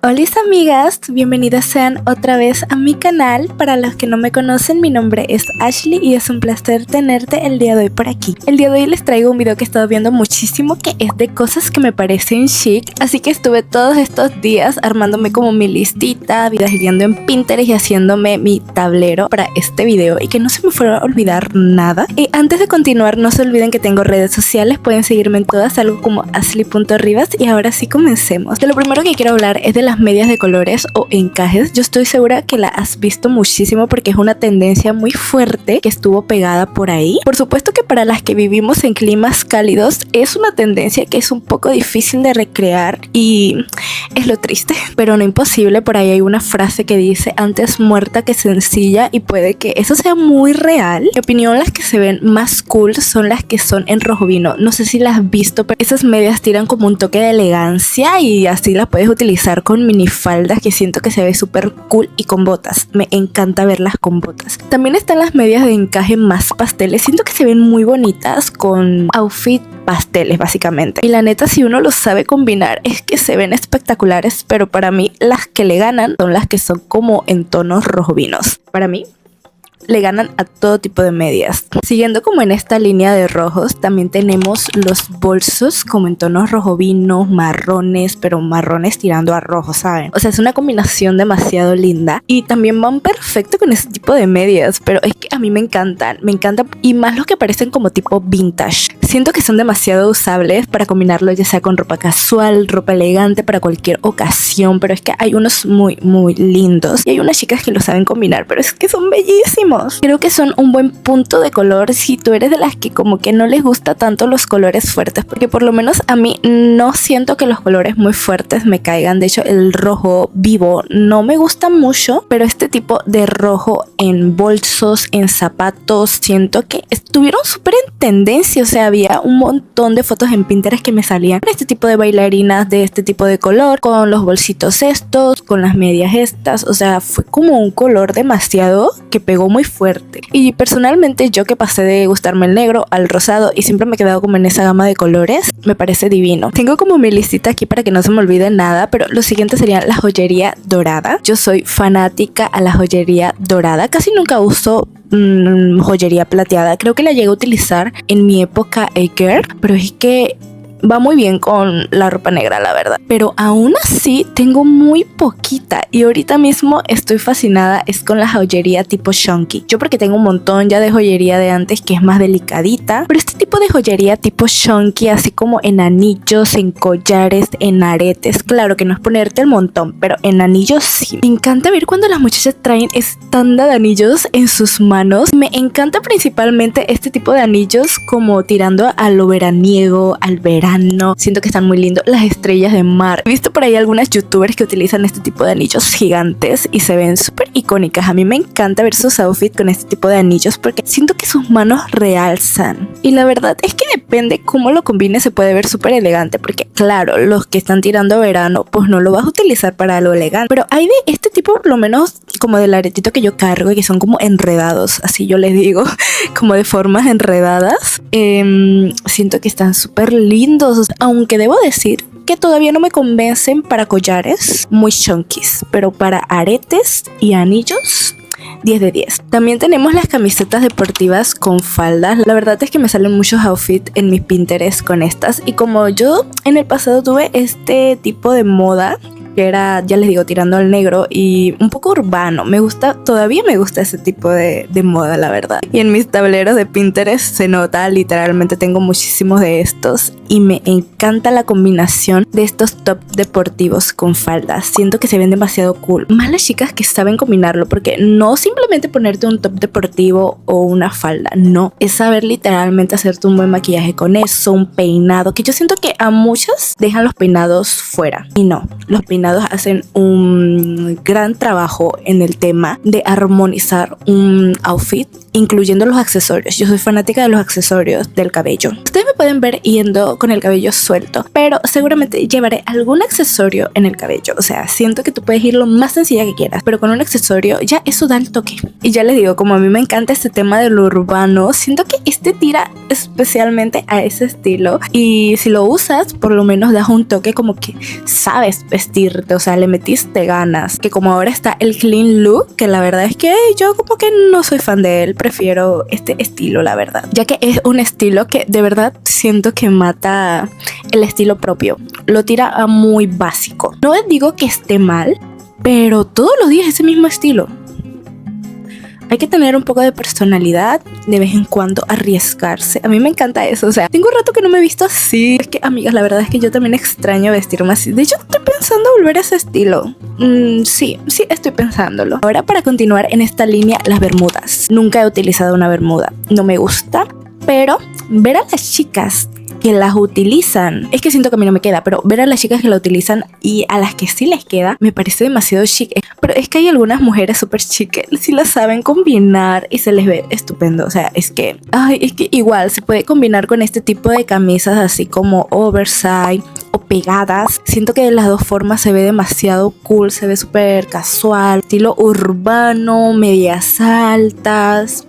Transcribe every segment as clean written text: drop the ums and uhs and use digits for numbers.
Hola amigas, bienvenidas sean otra vez a mi canal. Para los que no me conocen, mi nombre es Ashley y es un placer tenerte el día de hoy por aquí. El día de hoy les traigo un video que he estado viendo muchísimo, que es de cosas que me parecen chic, así que estuve todos estos días armándome como mi listita, viendo en Pinterest y haciéndome mi tablero para este video y que no se me fuera a olvidar nada. Y antes de continuar, no se olviden que tengo redes sociales, pueden seguirme en todas, algo como ashley.rivas. Y ahora sí comencemos. De lo primero que quiero hablar es de las medias de colores o encajes. Yo estoy segura que la has visto muchísimo porque es una tendencia muy fuerte que estuvo pegada por ahí. Por supuesto que para las que vivimos en climas cálidos es una tendencia que es un poco difícil de recrear y es lo triste, pero no imposible. Por ahí hay una frase que dice: antes muerta que sencilla, y puede que eso sea muy real. En mi opinión, las que se ven más cool son las que son en rojo vino. No sé si las has visto, pero esas medias tiran como un toque de elegancia y así las puedes utilizar con minifaldas, que siento que se ve súper cool, y con botas. Me encanta verlas con botas. También están las medias de encaje más pasteles. Siento que se ven muy bonitas con outfit pasteles básicamente. Y la neta, si uno lo sabe combinar, es que se ven espectaculares, pero para mí las que le ganan son las que son como en tonos rojo vinos. Para mí le ganan a todo tipo de medias. Siguiendo como en esta línea de rojos, también tenemos los bolsos como en tonos rojo vino, marrones, pero marrones tirando a rojo, ¿saben? O sea, es una combinación demasiado linda y también van perfecto con ese tipo de medias, pero es que a mí me encantan, y más los que parecen como tipo vintage. Siento que son demasiado usables para combinarlo ya sea con ropa casual, ropa elegante, para cualquier ocasión, pero es que hay unos muy lindos y hay unas chicas que lo saben combinar, pero es que son bellísimos. Creo que son un buen punto de color si tú eres de las que como que no les gusta tanto los colores fuertes, porque por lo menos a mí no siento que los colores muy fuertes me caigan. De hecho, el rojo vivo no me gusta mucho, pero este tipo de rojo en bolsos, en zapatos, siento que estuvieron súper en tendencia. O sea, había un montón de fotos en Pinterest que me salían con este tipo de bailarinas de este tipo de color, con los bolsitos estos, con las medias estas. O sea, fue como un color demasiado que pegó muy fuerte. Y personalmente, yo que pasé de gustarme el negro al rosado y siempre me he quedado como en esa gama de colores, me parece divino. Tengo como mi listita aquí para que no se me olvide nada, pero lo siguiente sería la joyería dorada. Yo soy fanática a la joyería dorada. Casi nunca uso joyería plateada. Creo que la llegué a utilizar en mi época girl, pero es que va muy bien con la ropa negra, la verdad. Pero aún así tengo muy poquita y ahorita mismo estoy fascinada es con la joyería tipo chunky. Yo porque tengo un montón ya de joyería de antes que es más delicadita, pero este tipo de joyería tipo chunky, así como en anillos, en collares, en aretes, claro que no es ponerte el montón, pero en anillos sí. Me encanta ver cuando las muchachas traen tanda de anillos en sus manos. Me encanta principalmente este tipo de anillos como tirando a lo veraniego, al verano. Siento que están muy lindos. Las estrellas de mar. He visto por ahí algunas youtubers que utilizan este tipo de anillos gigantes y se ven súper icónicas. A mí me encanta ver sus outfits con este tipo de anillos porque siento que sus manos realzan. Y la verdad es que depende cómo lo combines, se puede ver súper elegante. Porque claro, los que están tirando a verano, pues no lo vas a utilizar para lo elegante. Pero hay de este tipo, por lo menos como del aretito que yo cargo, y que son como enredados, así yo les digo, como de formas enredadas. Siento que están súper lindos. Aunque debo decir que todavía no me convencen para collares muy chunkies, pero para aretes y anillos 10 de 10. También tenemos las camisetas deportivas con faldas. La verdad es que me salen muchos outfits en mis Pinterest con estas, y como yo en el pasado tuve este tipo de moda que era, ya les digo, tirando al negro y un poco urbano. Todavía me gusta ese tipo de moda, la verdad. Y en mis tableros de Pinterest se nota, literalmente tengo muchísimos de estos y me encanta la combinación de estos top deportivos con faldas. Siento que se ven demasiado cool. Más las chicas que saben combinarlo, porque no simplemente ponerte un top deportivo o una falda, no. Es saber literalmente hacerte un buen maquillaje con eso, un peinado, que yo siento que a muchas dejan los peinados fuera. Y no, los peinados hacen un gran trabajo en el tema de armonizar un outfit, incluyendo los accesorios. Yo soy fanática de los accesorios del cabello. Ustedes me pueden ver yendo con el cabello suelto, pero seguramente llevaré algún accesorio en el cabello. O sea, siento que tú puedes ir lo más sencilla que quieras, pero con un accesorio ya eso da el toque. Y ya les digo, como a mí me encanta este tema de lo urbano, siento que este tira especialmente a ese estilo, y si lo usas, por lo menos das un toque como que sabes vestir verte, o sea, le metiste ganas. Que como ahora está el clean look, que la verdad es que yo como que no soy fan de él, prefiero este estilo, la verdad. Ya que es un estilo que de verdad siento que mata el estilo propio. Lo tira a muy básico. No digo que esté mal, pero todos los días ese mismo estilo. Hay que tener un poco de personalidad, de vez en cuando arriesgarse. A mí me encanta eso, o sea, tengo un rato que no me he visto así. Es que, amigas, la verdad es que yo también extraño vestirme así. De hecho, estoy pensando volver a ese estilo. Sí, estoy pensándolo. Ahora, para continuar en esta línea, las bermudas. Nunca he utilizado una bermuda. No me gusta, pero ver a las chicas que las utilizan, es que siento que a mí no me queda, pero ver a las chicas que la utilizan y a las que sí les queda, me parece demasiado chic. Pero es que hay algunas mujeres súper chic que sí las saben combinar y se les ve estupendo. O sea, es que igual se puede combinar con este tipo de camisas así como oversize o pegadas. Siento que de las dos formas se ve demasiado cool, se ve súper casual, estilo urbano, medias altas.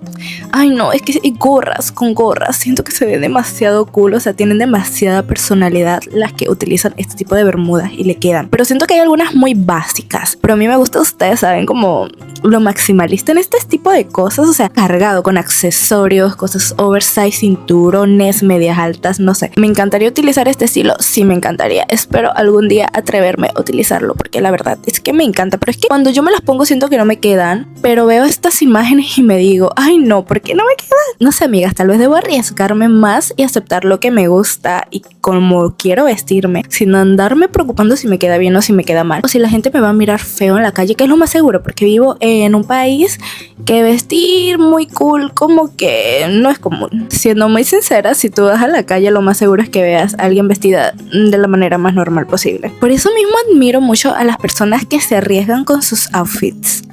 Ay no, es que gorras con gorras, siento que se ve demasiado cool, o sea, tienen demasiada personalidad las que utilizan este tipo de bermudas y le quedan. Pero siento que hay algunas muy básicas, pero a mí me gusta, ustedes saben, como lo maximalista en este tipo de cosas, o sea, cargado con accesorios, cosas oversize, cinturones, medias altas, no sé. ¿Me encantaría utilizar este estilo? Sí, me encantaría. Espero algún día atreverme a utilizarlo, porque la verdad es que me encanta. Pero es que cuando yo me las pongo siento que no me quedan, pero veo estas imágenes y me digo, ay no, ¿por qué no me quedan? No sé, amigas, tal vez debo arriesgarme más y aceptar lo que me gusta y como quiero vestirme, sin andarme preocupando si me queda bien o si me queda mal, o si la gente me va a mirar feo en la calle, que es lo más seguro, porque vivo en un país que vestir muy cool como que no es común. Siendo muy sincera, si tú vas a la calle, lo más seguro es que veas a alguien vestida de la manera más normal posible. Por eso mismo admiro mucho a las personas que se arriesgan con sus outfits.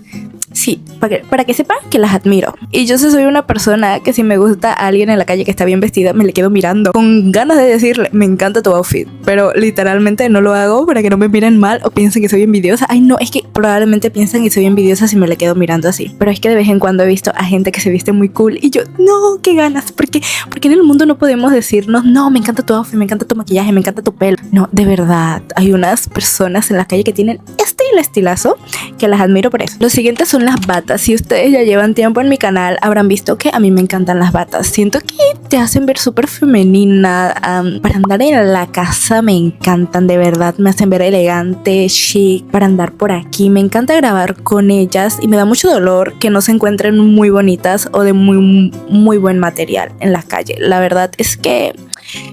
Sí, para que sepan que las admiro. Y yo sí soy una persona que si me gusta a alguien en la calle que está bien vestida, me le quedo mirando con ganas de decirle, me encanta tu outfit. Pero literalmente no lo hago para que no me miren mal o piensen que soy envidiosa. Ay no, es que probablemente piensan que soy envidiosa si me le quedo mirando así. Pero es que de vez en cuando he visto a gente que se viste muy cool y yo, no, qué ganas. Porque en el mundo no podemos decirnos, no, me encanta tu outfit, me encanta tu maquillaje, me encanta tu pelo. No, de verdad, hay unas personas en la calle que tienen el estilazo que las admiro por eso. Los siguientes son las batas. Si ustedes ya llevan tiempo en mi canal, habrán visto que a mí me encantan las batas. Siento que te hacen ver súper femenina. Para andar en la casa me encantan, de verdad. Me hacen ver elegante, chic. Para andar por aquí me encanta grabar con ellas y me da mucho dolor que no se encuentren muy bonitas o de muy buen material en la calle. La verdad es que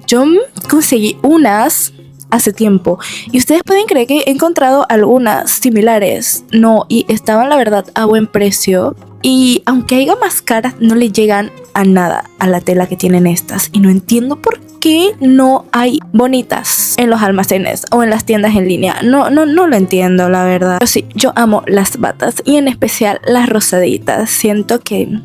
yo conseguí unas hace tiempo y ustedes pueden creer que he encontrado algunas similares, no, y estaban la verdad a buen precio, y aunque haya más caras no le llegan a nada a la tela que tienen estas, y no entiendo por qué no hay bonitas en los almacenes o en las tiendas en línea. No lo entiendo, la verdad. Pero sí, yo amo las batas y en especial las rosaditas. Siento que,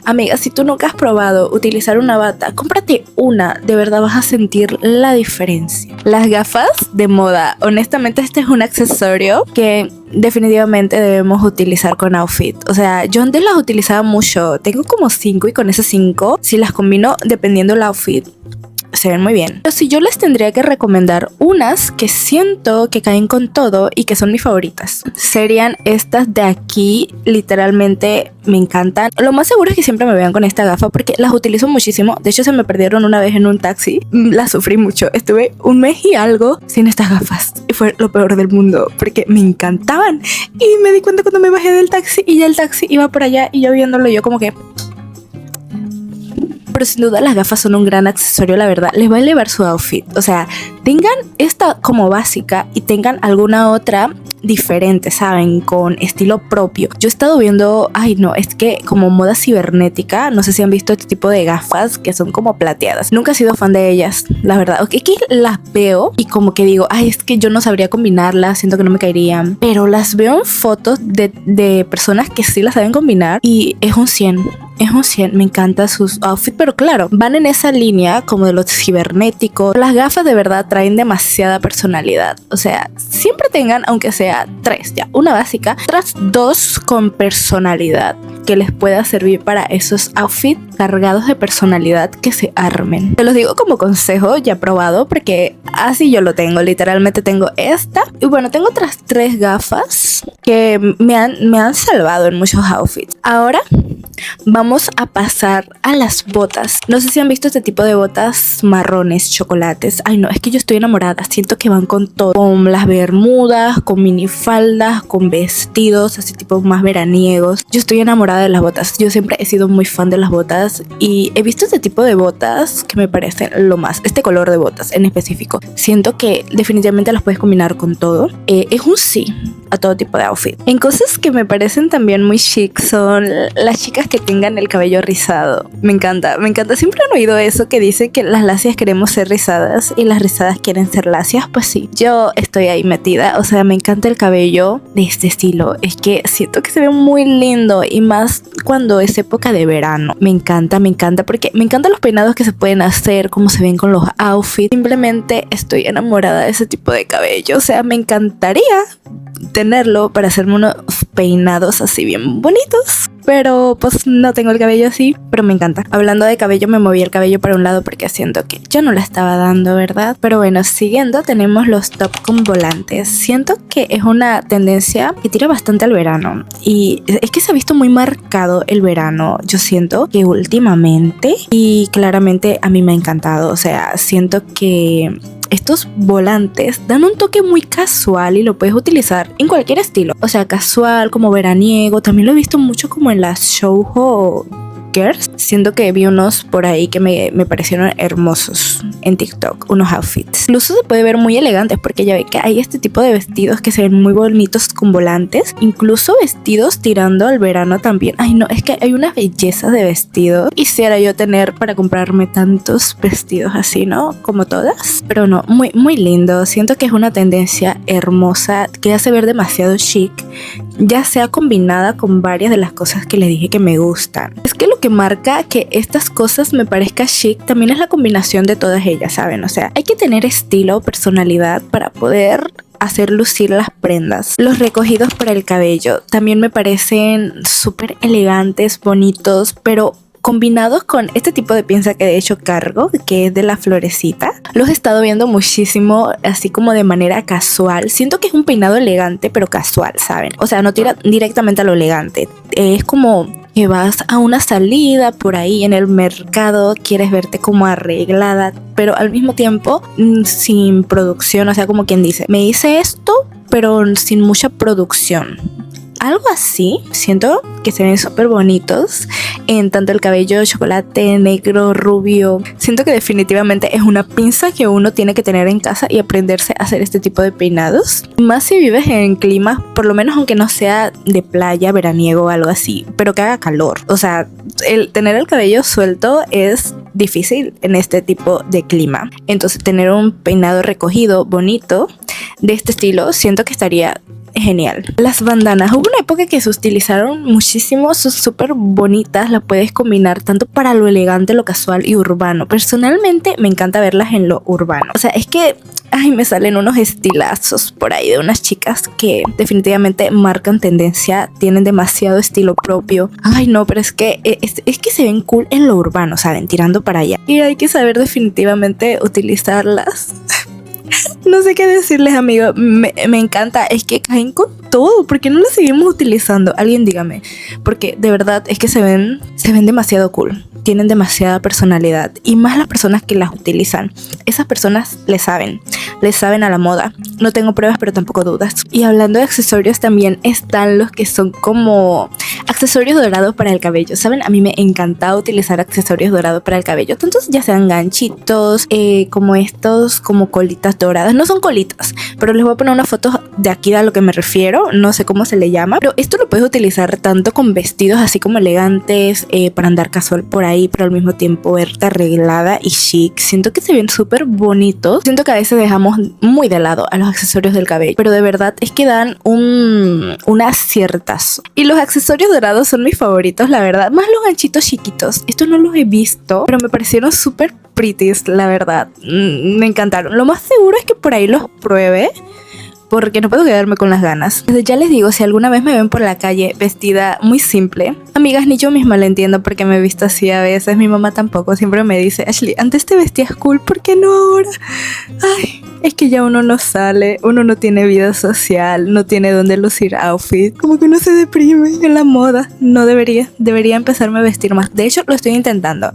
amiga, si tú nunca has probado utilizar una bata, cómprate una, de verdad vas a sentir la diferencia. Las gafas de moda, honestamente este es un accesorio que definitivamente debemos utilizar con outfit. O sea, yo antes las utilizaba mucho, tengo como 5 y con esas 5, si las combino dependiendo del outfit, se ven muy bien. Pero si yo les tendría que recomendar unas que siento que caen con todo y que son mis favoritas, serían estas de aquí. Literalmente me encantan. Lo más seguro es que siempre me vean con esta gafa porque las utilizo muchísimo. De hecho, se me perdieron una vez en un taxi. Las sufrí mucho. Estuve un mes y algo sin estas gafas y fue lo peor del mundo porque me encantaban. Y me di cuenta cuando me bajé del taxi y ya el taxi iba por allá y yo viéndolo, yo como que... Pero sin duda las gafas son un gran accesorio, la verdad. Les va a elevar su outfit. O sea, tengan esta como básica y tengan alguna otra diferente, ¿saben? Con estilo propio. Yo he estado viendo, ay no, es que como moda cibernética, no sé si han visto este tipo de gafas que son como plateadas. Nunca he sido fan de ellas, la verdad. Ok, que las veo y como que digo, ay, es que yo no sabría combinarlas, siento que no me caerían. Pero las veo en fotos de personas que sí las saben combinar y es un 100. Es un 100, me encantan sus outfits, pero claro, van en esa línea como de los cibernéticos. Las gafas de verdad traen demasiada personalidad. O sea, siempre tengan, aunque sea 3 ya, una básica, tras 2 con personalidad. que les pueda servir para esos outfits cargados de personalidad que se armen. Te los digo como consejo ya probado porque así yo lo tengo. Literalmente tengo esta y bueno, tengo otras 3 gafas que me han salvado en muchos outfits. Ahora vamos a pasar a las botas. No sé si han visto este tipo de botas marrones, chocolates. Ay no, es que yo estoy enamorada. Siento que van con todo. Con las bermudas, con minifaldas, con vestidos, así tipo más veraniegos. Yo estoy enamorada de las botas. Yo siempre he sido muy fan de las botas y he visto este tipo de botas que me parecen lo más. Este color de botas en específico. Siento que definitivamente las puedes combinar con todo. Es un sí a todo tipo de outfit. En cosas que me parecen también muy chic son las chicas que tengan el cabello rizado. Me encanta. Siempre han oído eso que dice que las lacias queremos ser rizadas y las rizadas quieren ser lacias. Pues sí, yo estoy ahí metida. O sea, me encanta el cabello de este estilo. Es que siento que se ve muy lindo y más cuando es época de verano. Me encanta porque me encantan los peinados que se pueden hacer, cómo se ven con los outfits. Simplemente estoy enamorada de ese tipo de cabello. O sea, me encantaría tenerlo para hacerme unos peinados así bien bonitos, pero pues no tengo el cabello así, pero me encanta. Hablando de cabello, me moví el cabello para un lado porque siento que yo no la estaba dando, ¿verdad? Pero bueno, siguiendo tenemos los top con volantes. Siento que es una tendencia que tira bastante al verano y es que se ha visto muy marcado el verano, yo siento que últimamente, y claramente a mí me ha encantado. O sea, siento que estos volantes dan un toque muy casual y lo puedes utilizar en cualquier estilo. O sea, casual, como veraniego. También lo he visto mucho como en las Shoujo Girls. Siento que vi unos por ahí que me parecieron hermosos en TikTok, unos outfits. Incluso se puede ver muy elegantes porque ya ve que hay este tipo de vestidos que se ven muy bonitos con volantes. Incluso vestidos tirando al verano también. Ay no, es que hay una belleza de vestidos. Quisiera yo tener para comprarme tantos vestidos así, ¿no? Como todas. Pero no, muy lindo. Siento que es una tendencia hermosa que hace ver demasiado chic, ya sea combinada con varias de las cosas que les dije que me gustan. Es que lo que marca que estas cosas me parezca chic también es la combinación de todas ellas, ¿saben? O sea, hay que tener estilo, personalidad para poder hacer lucir las prendas. Los recogidos para el cabello también me parecen súper elegantes, bonitos, pero combinados con este tipo de pinza que de hecho cargo, que es de la florecita. Los he estado viendo muchísimo, así como de manera casual. Siento que es un peinado elegante, pero casual, ¿saben? O sea, no tira directamente a lo elegante. Es como que vas a una salida por ahí en el mercado, quieres verte como arreglada, pero al mismo tiempo sin producción. O sea, como quien dice, me hice esto, pero sin mucha producción. Algo así, siento que se ven súper bonitos en tanto el cabello chocolate, negro, rubio. Siento que definitivamente es una pinza que uno tiene que tener en casa y aprenderse a hacer este tipo de peinados. Más si vives en climas, por lo menos aunque no sea de playa, veraniego o algo así, pero que haga calor. O sea, el tener el cabello suelto es difícil en este tipo de clima. Entonces tener un peinado recogido, bonito, de este estilo, siento que estaría genial. Las bandanas, hubo una época que se utilizaron muchísimo, son súper bonitas, las puedes combinar tanto para lo elegante, lo casual y urbano. Personalmente me encanta verlas en lo urbano. O sea, es que ay, me salen unos estilazos por ahí de unas chicas que definitivamente marcan tendencia, tienen demasiado estilo propio. Ay no, pero es que se ven cool en lo urbano, ¿saben? Tirando para allá. Y hay que saber definitivamente utilizarlas. No sé qué decirles, amigos. Me encanta. Es que caen con todo. ¿Por qué no las seguimos utilizando? Alguien dígame. Porque de verdad es que se ven demasiado cool. Tienen demasiada personalidad. Y más las personas que las utilizan. Esas personas le saben a la moda. No tengo pruebas, pero tampoco dudas. Y hablando de accesorios, también están los que son como accesorios dorados para el cabello. ¿Saben? A mí me encanta utilizar accesorios dorados para el cabello. Tanto ya sean ganchitos, como estos, como colitas doradas. No son colitas, pero les voy a poner una foto de aquí a lo que me refiero. No sé cómo se le llama, pero esto lo puedes utilizar tanto con vestidos así como elegantes, para andar casual por ahí, pero al mismo tiempo verte arreglada y chic. Siento que se ven súper bonitos. Siento que a veces dejamos muy de lado a los accesorios del cabello, pero de verdad es que dan un aciertazo. Y los accesorios dorados son mis favoritos, la verdad. Más los ganchitos chiquitos. Estos no los he visto, pero me parecieron súper pretties, la verdad. Me encantaron. Lo más seguro es que por ahí los pruebe, porque no puedo quedarme con las ganas. Desde ya les digo, si alguna vez me ven por la calle vestida muy simple, amigas, ni yo misma lo entiendo porque me he visto así a veces. Mi mamá tampoco, siempre me dice, Ashley, antes te vestías cool, ¿por qué no ahora? Ay, es que ya uno no sale, uno no tiene vida social, no tiene dónde lucir outfit, como que uno se deprime en la moda. No debería empezarme a vestir más. De hecho, lo estoy intentando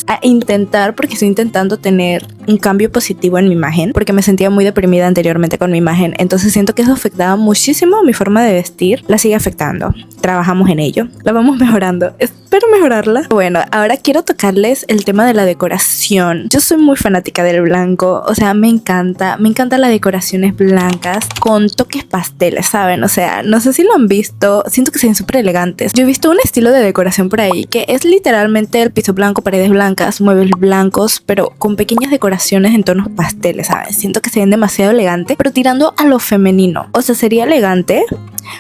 a intentar porque estoy intentando tener un cambio positivo en mi imagen, porque me sentía muy deprimida anteriormente con mi imagen, entonces siento que eso afectaba muchísimo mi forma de vestir. La sigue afectando, trabajamos en ello, la vamos mejorando, espero mejorarla. Bueno, ahora quiero tocarles el tema de la decoración. Yo soy muy fanática del blanco, o sea, me encantan las decoraciones blancas con toques pasteles, ¿saben? O sea, no sé si lo han visto, siento que se ven súper elegantes. Yo he visto un estilo de decoración por ahí que es literalmente el piso blanco, paredes blancas, muebles blancos, pero con pequeñas decoraciones en tonos pasteles, ¿saben? Siento que se ven demasiado elegantes, pero tirando a lo femenino. O sea, sería elegante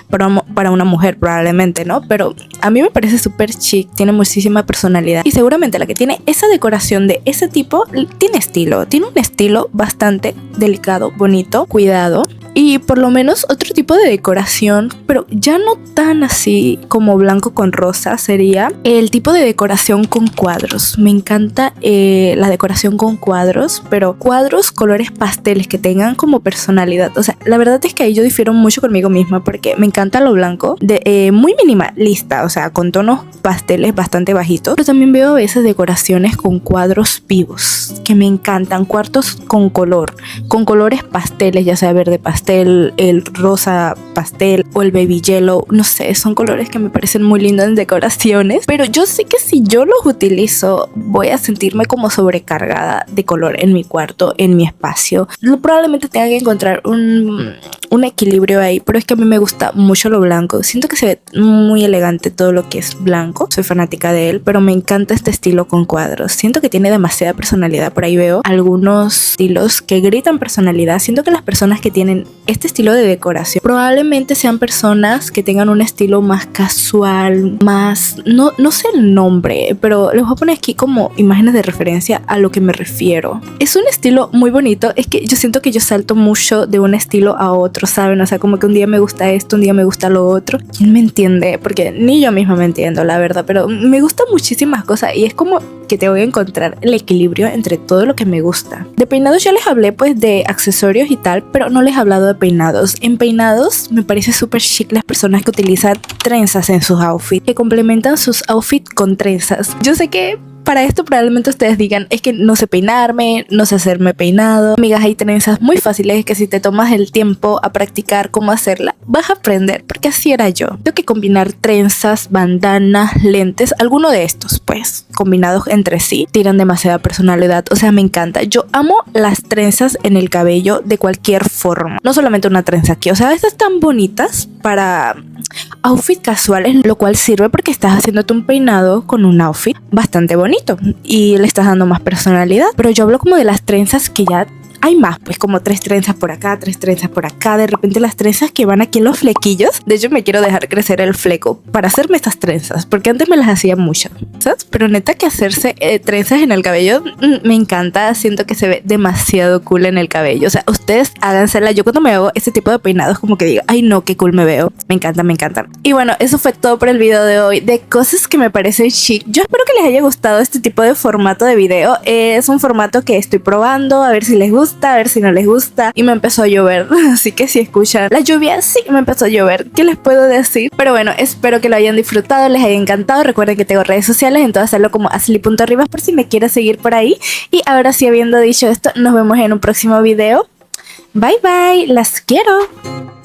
para una mujer probablemente, ¿no? Pero a mí me parece súper chic, tiene muchísima personalidad y seguramente la que tiene esa decoración de ese tipo tiene un estilo bastante delicado, bonito, cuidado. Y por lo menos otro tipo de decoración, pero ya no tan así como blanco con rosa, sería el tipo de decoración con cuadros. Me encanta la decoración con cuadros, pero cuadros colores pasteles que tengan como personalidad. O sea, la verdad es que ahí yo difiero mucho conmigo misma porque me encanta lo blanco, muy minimalista, o sea, con tonos pasteles bastante bajitos, pero también veo a veces decoraciones con cuadros vivos que me encantan, cuartos con colores pasteles, ya sea verde pastel, el rosa pastel o el baby yellow, no sé, son colores que me parecen muy lindos en decoraciones, pero yo sé que si yo los utilizo voy a sentirme como sobrecargada de color en mi cuarto, en mi espacio. Probablemente tenga que encontrar un equilibrio ahí, pero es que a mí me gusta mucho lo blanco, siento que se ve muy elegante todo lo que es blanco, soy fanática de él, pero me encanta este estilo con cuadros, siento que tiene demasiada personalidad. Por ahí veo algunos estilos que gritan personalidad. Siento que las personas que tienen este estilo de decoración probablemente sean personas que tengan un estilo más casual, más, no sé el nombre, pero les voy a poner aquí como imágenes de referencia a lo que me refiero. Es un estilo muy bonito, es que yo siento que yo salto mucho de un estilo a otro, ¿saben? O sea, como que un día me gusta esto, un día me gusta lo otro. ¿Quién me entiende? Porque ni yo misma me entiendo, la verdad, pero me gustan muchísimas cosas y es como que te voy a encontrar el equilibrio entre todo lo que me gusta. De peinados ya les hablé pues de accesorios y tal, pero no les he hablado de peinados. En peinados me parece súper chic las personas que utilizan trenzas en sus outfits, que complementan sus outfits con trenzas. Yo sé que para esto probablemente ustedes digan, es que no sé peinarme, no sé hacerme peinado. Amigas, hay trenzas muy fáciles que si te tomas el tiempo a practicar cómo hacerla, vas a aprender, porque así era yo. Tengo que combinar trenzas, bandanas, lentes, alguno de estos, pues, combinados entre sí, tiran demasiada personalidad, o sea, me encanta. Yo amo las trenzas en el cabello de cualquier forma, no solamente una trenza aquí, o sea, estas están bonitas para outfit casuales, lo cual sirve porque estás haciéndote un peinado con un outfit bastante bonito y le estás dando más personalidad. Pero yo hablo como de las trenzas que ya hay más, pues como 3 trenzas por acá, 3 trenzas por acá, de repente las trenzas que van aquí en los flequillos. De hecho me quiero dejar crecer el fleco para hacerme estas trenzas, porque antes me las hacía mucho, ¿sabes? Pero neta que hacerse trenzas en el cabello me encanta, siento que se ve demasiado cool en el cabello. O sea, ustedes hágansela. Yo cuando me hago este tipo de peinados como que digo, ay no, qué cool me veo, me encanta, me encanta. Y bueno, eso fue todo por el video de hoy, de cosas que me parecen chic. Yo espero que les haya gustado este tipo de formato de video. Es un formato que estoy probando, a ver si les gusta, a ver si no les gusta. Y me empezó a llover, así que si escuchan la lluvia, sí, me empezó a llover. ¿Qué les puedo decir? Pero bueno, espero que lo hayan disfrutado, les haya encantado. Recuerden que tengo redes sociales, entonces hacerlo como ashley.rivas por si me quieres seguir por ahí. Y ahora sí, habiendo dicho esto, nos vemos en un próximo video. Bye bye, las quiero.